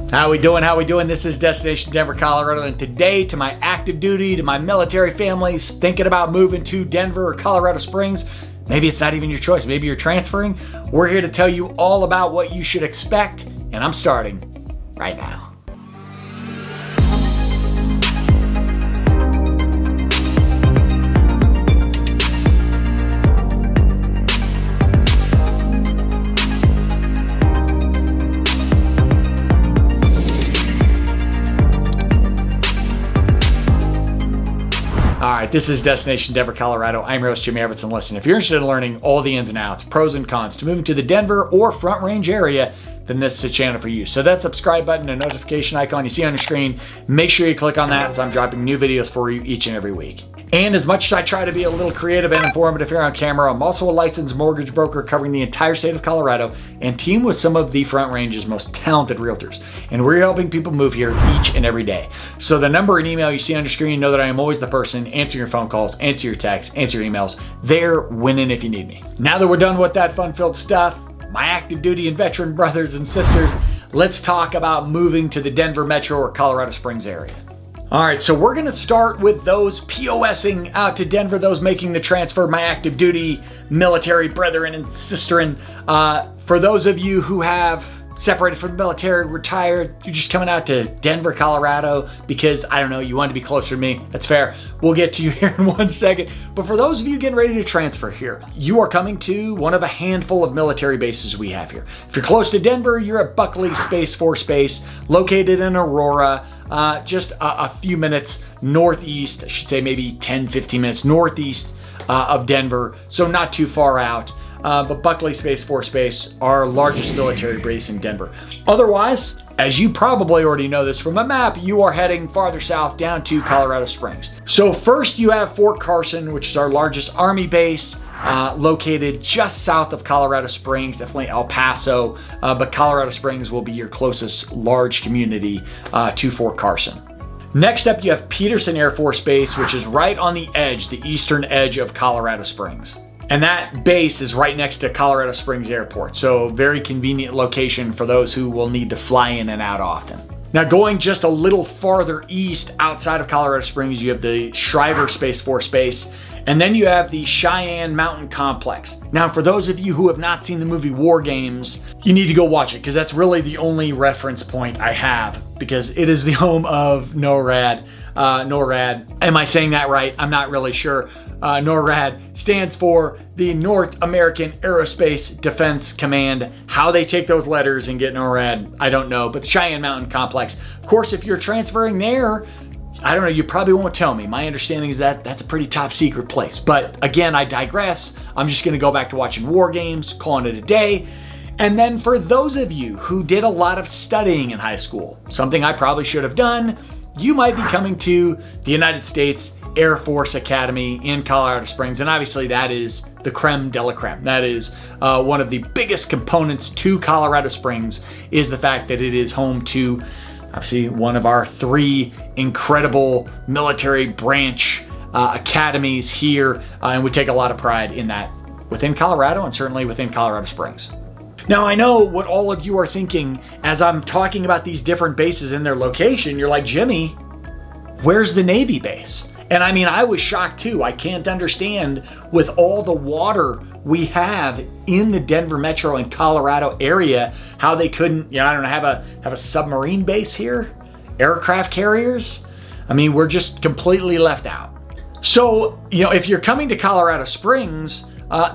How we doing? How we doing? This is Destination Denver, Colorado, and today, to my active duty, to my military families thinking about moving to Denver or Colorado Springs, maybe it's not even your choice, maybe you're transferring, we're here to tell you all about what you should expect, and I'm starting right now. All right, this is Destination Denver, Colorado. I'm your host, Jimmy Evertson. Listen, if you're interested in learning all the ins and outs, pros and cons to moving to the Denver or Front Range area, then this is the channel for you. So that subscribe button and notification icon you see on your screen, make sure you click on that as I'm dropping new videos for you each and every week. And as much as I try to be a little creative and informative here on camera, I'm also a licensed mortgage broker covering the entire state of Colorado and team with some of the Front Range's most talented realtors. And we're helping people move here each and every day. So the number and email you see on your screen, know that I am always the person answering your phone calls, answer your texts, answer your emails. There, winning if you need me. Now that we're done with that fun-filled stuff, my active duty and veteran brothers and sisters, let's talk about moving to the Denver metro or Colorado Springs area. All right, so we're gonna start with those POSing out to Denver, those making the transfer, my active duty military brethren and sisterin. For those of you who have separated from the military, retired, you're just coming out to Denver, Colorado because, I don't know, you want to be closer to me. That's fair. We'll get to you here in 1 second. But for those of you getting ready to transfer here, you are coming to one of a handful of military bases we have here. If you're close to Denver, you're at Buckley Space Force Base, located in Aurora, just a few minutes northeast, I should say maybe 10, 15 minutes northeast of Denver, so not too far out. But Buckley Space Force Base, our largest military base in Denver. Otherwise, as you probably already know this from a map, you are heading farther south down to Colorado Springs. So first you have Fort Carson, which is our largest Army base, located just south of Colorado Springs, definitely El Paso, but Colorado Springs will be your closest large community to Fort Carson. Next up, you have Peterson Air Force Base, which is right on the edge, the eastern edge of Colorado Springs. And that base is right next to Colorado Springs Airport, so very convenient location for those who will need to fly in and out often. Now going just a little farther east outside of Colorado Springs, you have the Shriver Space Force Base, and then you have the Cheyenne Mountain Complex. Now for those of you who have not seen the movie War Games, you need to go watch it because that's really the only reference point I have because it is the home of NORAD. NORAD, am I saying that right? I'm not really sure. NORAD stands for the North American Aerospace Defense Command. How they take those letters and get NORAD, I don't know, but the Cheyenne Mountain Complex. Of course, if you're transferring there, I don't know, you probably won't tell me. My understanding is that that's a pretty top secret place. But again, I digress. I'm just gonna go back to watching War Games, calling it a day. And then for those of you who did a lot of studying in high school, something I probably should have done, you might be coming to the United States Air Force Academy in Colorado Springs, and obviously that is the creme de la creme. That is one of the biggest components to Colorado Springs, is the fact that it is home to obviously one of our 3 incredible military branch academies here, and we take a lot of pride in that within Colorado and certainly within Colorado Springs. Now I know what all of you are thinking as I'm talking about these different bases and their location. You're like, Jimmy, where's the Navy base? And I mean, I was shocked too. I can't understand with all the water we have in the Denver metro and Colorado area, how they couldn't, you know, I don't know, have a submarine base here, aircraft carriers. I mean, we're just completely left out. So, you know, if you're coming to Colorado Springs,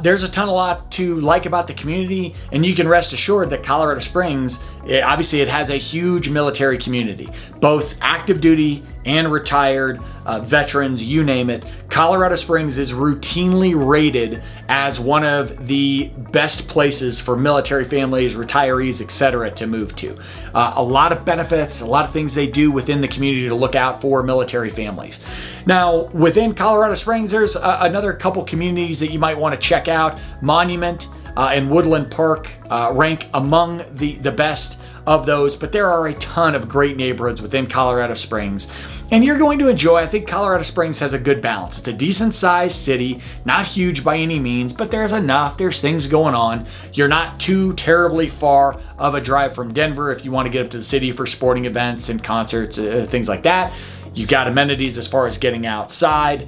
there's a lot to like about the community, and you can rest assured that Colorado Springs, obviously it has a huge military community, both active duty and retired, veterans, you name it. Colorado Springs is routinely rated as one of the best places for military families, retirees, etc. to move to. A lot of benefits, a lot of things they do within the community to look out for military families. Now, within Colorado Springs, there's another couple communities that you might want to check out. Monument, and Woodland Park rank among the best of those, but there are a ton of great neighborhoods within Colorado Springs, and you're going to enjoy. I think Colorado Springs has a good balance. It's a decent sized city, not huge by any means, but there's enough. There's things going on. You're not too terribly far of a drive from Denver if you want to get up to the city for sporting events and concerts, things like that. You've got amenities as far as getting outside.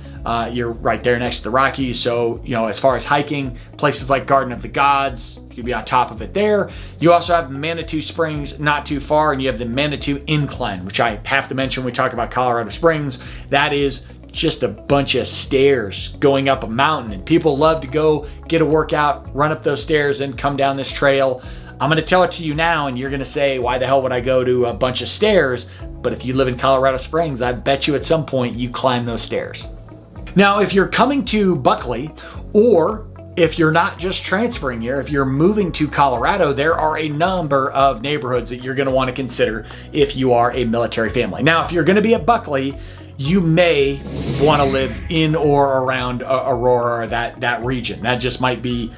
You're right there next to the Rockies. So, you know, as far as hiking, places like Garden of the Gods, you'll be on top of it there. You also have Manitou Springs not too far, and you have the Manitou Incline, which I have to mention when we talk about Colorado Springs. That is just a bunch of stairs going up a mountain, and people love to go get a workout, run up those stairs, and come down this trail. I'm going to tell it to you now, and you're going to say, why the hell would I go to a bunch of stairs? But if you live in Colorado Springs, I bet you at some point you climb those stairs. Now, if you're coming to Buckley, or if you're not just transferring here, if you're moving to Colorado, there are a number of neighborhoods that you're going to want to consider if you are a military family. Now, if you're going to be at Buckley, you may want to live in or around Aurora, or that region. That just might be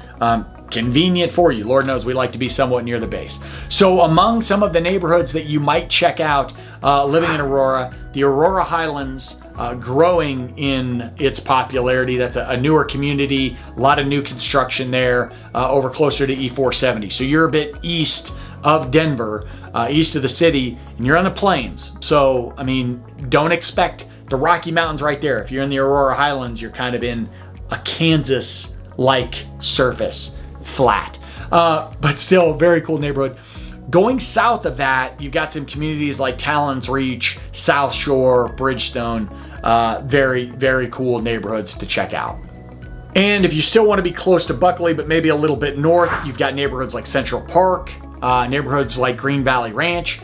convenient for you. Lord knows we like to be somewhat near the base. So among some of the neighborhoods that you might check out living in Aurora, the Aurora Highlands, growing in its popularity. That's a newer community, a lot of new construction there over closer to E470. So you're a bit east of Denver, east of the city, and you're on the plains. So, I mean, don't expect the Rocky Mountains right there. If you're in the Aurora Highlands, you're kind of in a Kansas-like surface, flat, but still a very cool neighborhood. Going south of that, you've got some communities like Talon's Reach, South Shore, Bridgestone, very, very cool neighborhoods to check out. And if you still want to be close to Buckley, but maybe a little bit north, you've got neighborhoods like Central Park, neighborhoods like Green Valley Ranch.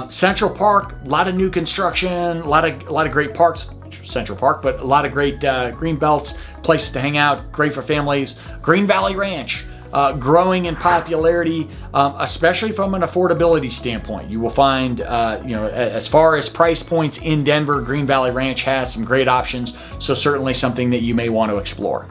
Central Park, a lot of new construction, a lot of great parks. Central Park, but a lot of great green belts, places to hang out, great for families. Green Valley Ranch, growing in popularity, especially from an affordability standpoint. You will find, you know, as far as price points in Denver, Green Valley Ranch has some great options, so certainly something that you may want to explore.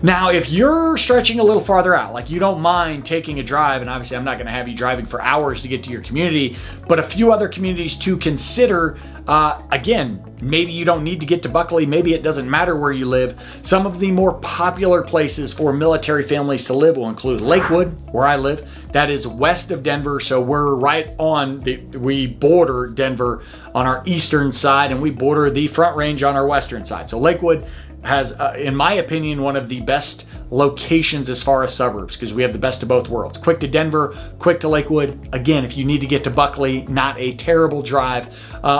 Now, if you're stretching a little farther out, like you don't mind taking a drive, and obviously I'm not going to have you driving for hours to get to your community, but a few other communities to consider. Again, maybe you don't need to get to Buckley. Maybe it doesn't matter where you live. Some of the more popular places for military families to live will include Lakewood, where I live. That is west of Denver, so we're right on we border Denver on our eastern side, and we border the Front Range on our western side. So Lakewood has, in my opinion, one of the best locations as far as suburbs, because we have the best of both worlds. Quick to Denver, quick to Lakewood. Again, if you need to get to Buckley, not a terrible drive.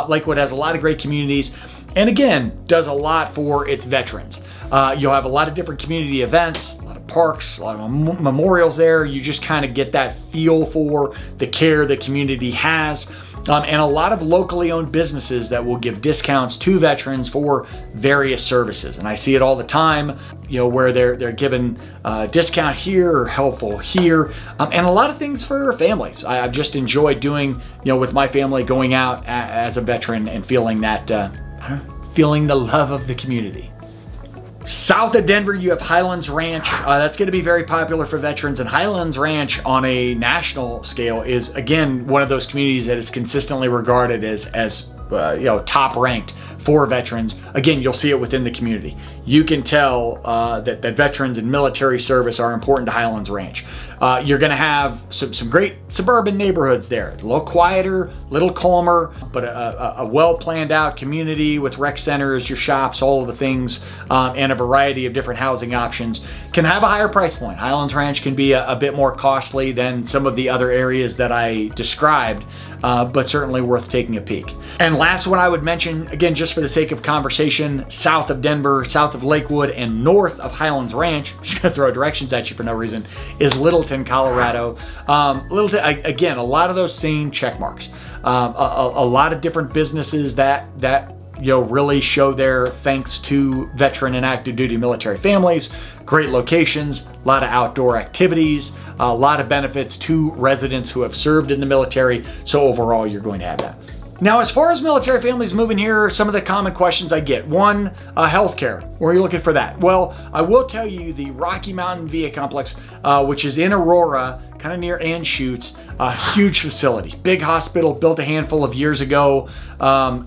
Lakewood has a lot of great communities, and again, does a lot for its veterans. You'll have a lot of different community events, a lot of parks, a lot of memorials there. You just kind of get that feel for the care the community has. And a lot of locally owned businesses that will give discounts to veterans for various services. And I see it all the time, you know, where they're given discount here or helpful here, and a lot of things for families. I've just enjoyed doing, you know, with my family, going out as a veteran and feeling that, feeling the love of the community. South of Denver, you have Highlands Ranch. That's going to be very popular for veterans, and Highlands Ranch on a national scale is, again, one of those communities that is consistently regarded as you know, top ranked for veterans. Again, you'll see it within the community. You can tell that veterans and military service are important to Highlands Ranch. You're going to have some great suburban neighborhoods there. A little quieter, a little calmer, but a well-planned out community with rec centers, your shops, all of the things, and a variety of different housing options. Can have a higher price point. Highlands Ranch can be a bit more costly than some of the other areas that I described, but certainly worth taking a peek. And last one I would mention, again, just for the sake of conversation, south of Denver, south of Lakewood, and north of Highlands Ranch, just gonna throw directions at you for no reason, is Littleton, Colorado. Littleton, again, a lot of those same check marks. A lot of different businesses that you know, really show their thanks to veteran and active duty military families. Great locations, a lot of outdoor activities, a lot of benefits to residents who have served in the military. So overall, you're going to have that. Now, as far as military families moving here, some of the common questions I get. One, healthcare. Where are you looking for that? Well, I will tell you the Rocky Mountain VA complex, which is in Aurora, kind of near Anschutz, a huge facility, big hospital built a handful of years ago.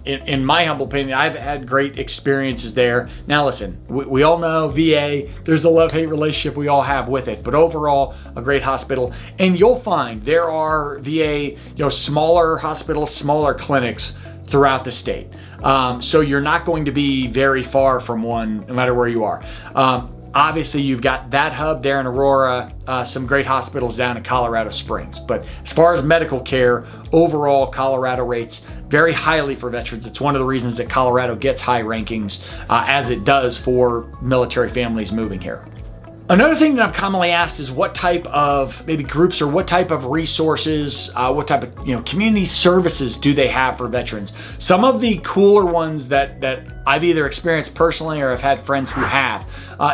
In my humble opinion, I've had great experiences there. Now listen, we all know VA, there's a love-hate relationship we all have with it, but overall, a great hospital. And you'll find there are VA, smaller hospitals, smaller clinics throughout the state. So you're not going to be very far from one, no matter where you are. Obviously, you've got that hub there in Aurora, some great hospitals down in Colorado Springs. But as far as medical care, overall, Colorado rates very highly for veterans. It's one of the reasons that Colorado gets high rankings, as it does for military families moving here. Another thing that I'm commonly asked is what type of maybe groups or what type of resources, what type of community services do they have for veterans? Some of the cooler ones that I've either experienced personally or I've had friends who have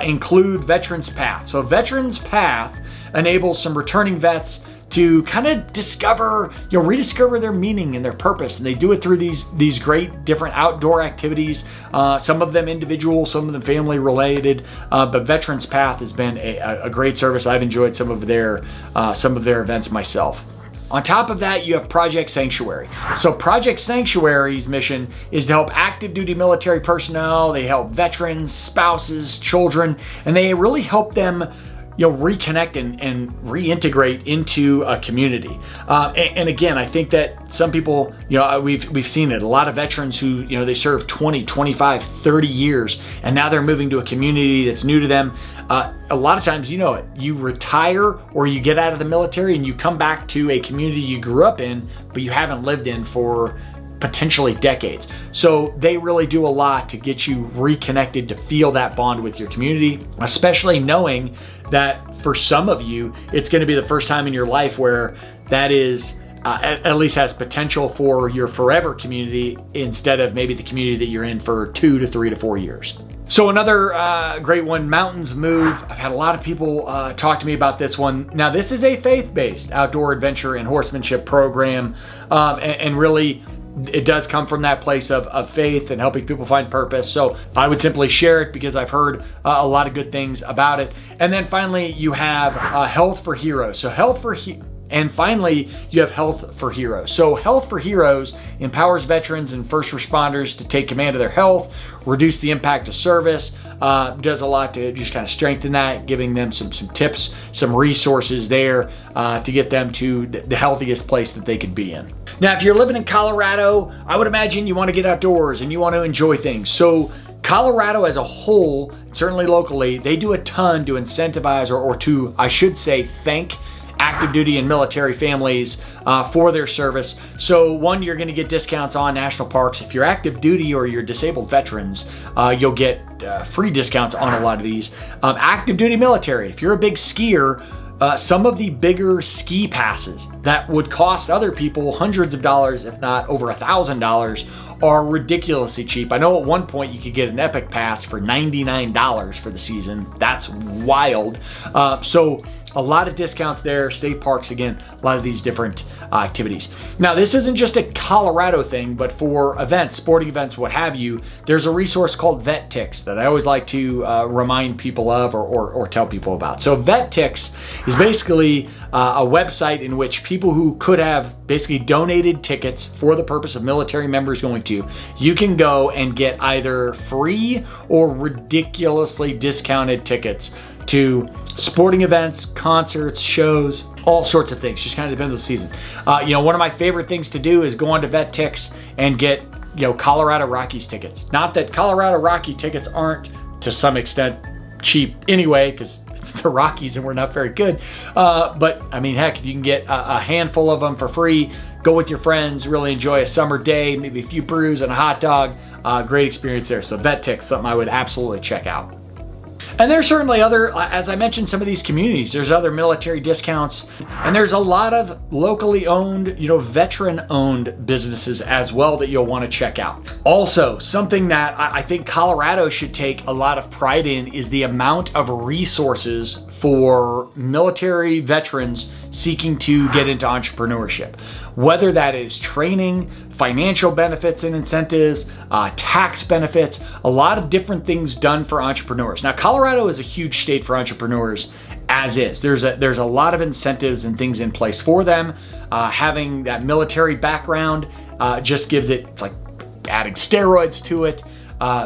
include Veterans Path. So Veterans Path enables some returning vets to kind of discover, rediscover their meaning and their purpose. And they do it through these great different outdoor activities, some of them individual, some of them family related. But Veterans Path has been a great service. I've enjoyed some of their events myself. On top of that, you have Project Sanctuary. So Project Sanctuary's mission is to help active duty military personnel. They help veterans, spouses, children, and they really help them reconnect and reintegrate into a community. And again, I think that some people, we've seen it. A lot of veterans who, they serve 20, 25, 30 years, and now they're moving to a community that's new to them. A lot of times, you retire or you get out of the military and you come back to a community you grew up in, but you haven't lived in for potentially decades. So they really do a lot to get you reconnected, to feel that bond with your community, especially knowing that for some of you, it's going to be the first time in your life where that is at least has potential for your forever community instead of maybe the community that you're in for 2 to 3 to 4 years. So another great one, Mountains Move. I've had a lot of people talk to me about this one. Now, this is a faith-based outdoor adventure and horsemanship program, and really, it does come from that place of faith and helping people find purpose. So I would simply share it because I've heard a lot of good things about it. And then finally, you have Health for Heroes. So and finally, you have Health for Heroes. So Health for Heroes empowers veterans and first responders to take command of their health, reduce the impact of service, does a lot to just kind of strengthen that, giving them some tips, some resources there to get them to the healthiest place that they could be in. Now, if you're living in Colorado, I would imagine you want to get outdoors and you want to enjoy things. So Colorado as a whole, certainly locally, they do a ton to incentivize or to, I should say, thank active duty and military families for their service. So one, you're going to get discounts on national parks. If you're active duty or you're disabled veterans, you'll get free discounts on a lot of these. Active duty military, if you're a big skier, some of the bigger ski passes that would cost other people hundreds of dollars, if not over $1,000, are ridiculously cheap. I know at one point you could get an Epic Pass for $99 for the season. That's wild. So a lot of discounts there, state parks, again, a lot of these different activities. Now, this isn't just a Colorado thing, but for events, sporting events, what have you, there's a resource called VetTix that I always like to remind people of or tell people about. So VetTix is basically a website in which people who could have basically donated tickets for the purpose of military members going to, you can go and get either free or ridiculously discounted tickets to sporting events, concerts, shows, all sorts of things. Just kind of depends on the season. One of my favorite things to do is go onto VetTix and get, Colorado Rockies tickets. Not that Colorado Rocky tickets aren't to some extent cheap anyway, because it's the Rockies and we're not very good. But I mean, heck, if you can get a handful of them for free, go with your friends, really enjoy a summer day, maybe a few brews and a hot dog. Great experience there. So VetTix, something I would absolutely check out. And there's certainly other, as I mentioned, some of these communities, there's other military discounts, and there's a lot of locally owned, veteran-owned businesses as well that you'll want to check out. Also, something that I think Colorado should take a lot of pride in is the amount of resources for military veterans seeking to get into entrepreneurship. whether that is training, financial benefits and incentives, tax benefits, a lot of different things done for entrepreneurs. Now, Colorado is a huge state for entrepreneurs as is. There's a lot of incentives and things in place for them. Having that military background just gives it, like adding steroids to it,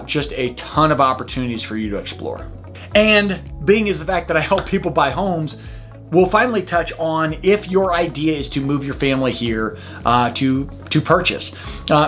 just a ton of opportunities for you to explore. And being is the fact that I help people buy homes, we'll finally touch on if your idea is to move your family here to purchase.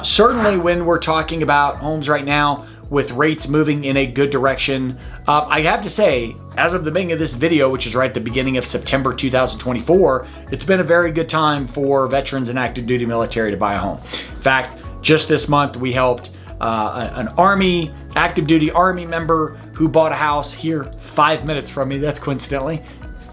Certainly when we're talking about homes right now with rates moving in a good direction, I have to say, as of the beginning of this video, which is right at the beginning of September 2024, it's been a very good time for veterans and active duty military to buy a home. In fact, just this month we helped an Army, active duty Army member who bought a house here 5 minutes from me. That's coincidentally.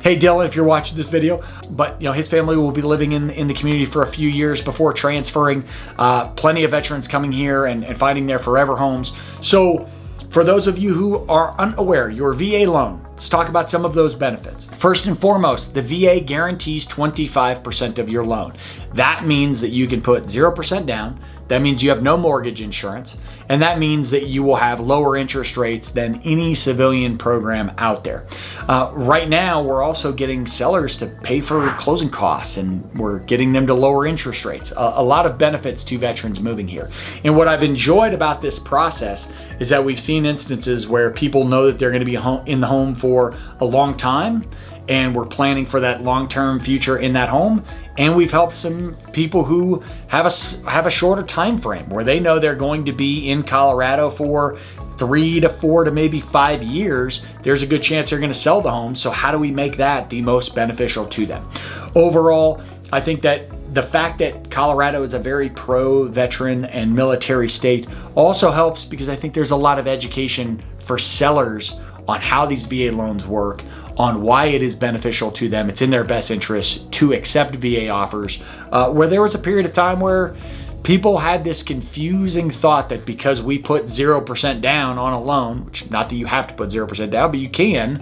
Hey Dylan, if you're watching this video, but his family will be living in the community for a few years before transferring. Plenty of veterans coming here and finding their forever homes. So for those of you who are unaware, your VA loan, let's talk about some of those benefits. First and foremost, the VA guarantees 25% of your loan. That means that you can put 0% down. That means you have no mortgage insurance, and that means that you will have lower interest rates than any civilian program out there. Right now, we're also getting sellers to pay for closing costs, and we're getting them to lower interest rates. A lot of benefits to veterans moving here. And what I've enjoyed about this process is that we've seen instances where people know that they're going to be in the home for a long time, and we're planning for that long-term future in that home. And we've helped some people who have a shorter time frame where they know they're going to be in Colorado for 3 to 4 to maybe 5 years. There's a good chance they're going to sell the home. So how do we make that the most beneficial to them? Overall, I think that the fact that Colorado is a very pro-veteran and military state also helps, because I think there's a lot of education for sellers on how these VA loans work, on why it is beneficial to them. It's in their best interest to accept VA offers, where there was a period of time where people had this confusing thought that because we put 0% down on a loan, which not that you have to put 0% down, but you can,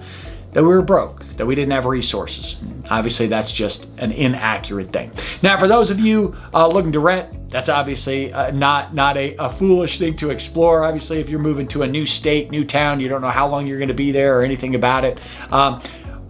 that we were broke, that we didn't have resources. Obviously, that's just an inaccurate thing. Now, for those of you looking to rent, that's obviously not a foolish thing to explore. Obviously, if you're moving to a new state, new town, you don't know how long you're going to be there or anything about it.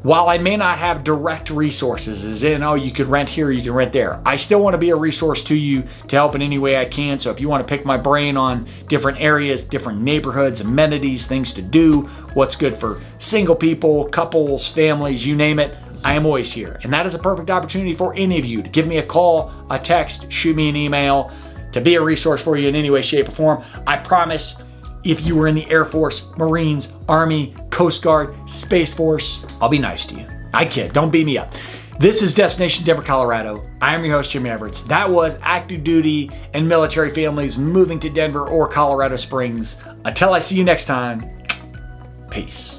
While I may not have direct resources, as in, oh, you could rent here, you can rent there, I still want to be a resource to you to help in any way I can. So if you want to pick my brain on different areas, different neighborhoods, amenities, things to do, what's good for single people, couples, families, you name it, I am always here. And that is a perfect opportunity for any of you to give me a call, a text, shoot me an email, to be a resource for you in any way, shape, or form. I promise, if you were in the Air Force, Marines, Army, Coast Guard, Space Force, I'll be nice to you. I kid, don't beat me up. This is Destination Denver, Colorado. I am your host, Jimmy Everett. That was active duty and military families moving to Denver or Colorado Springs. Until I see you next time, peace.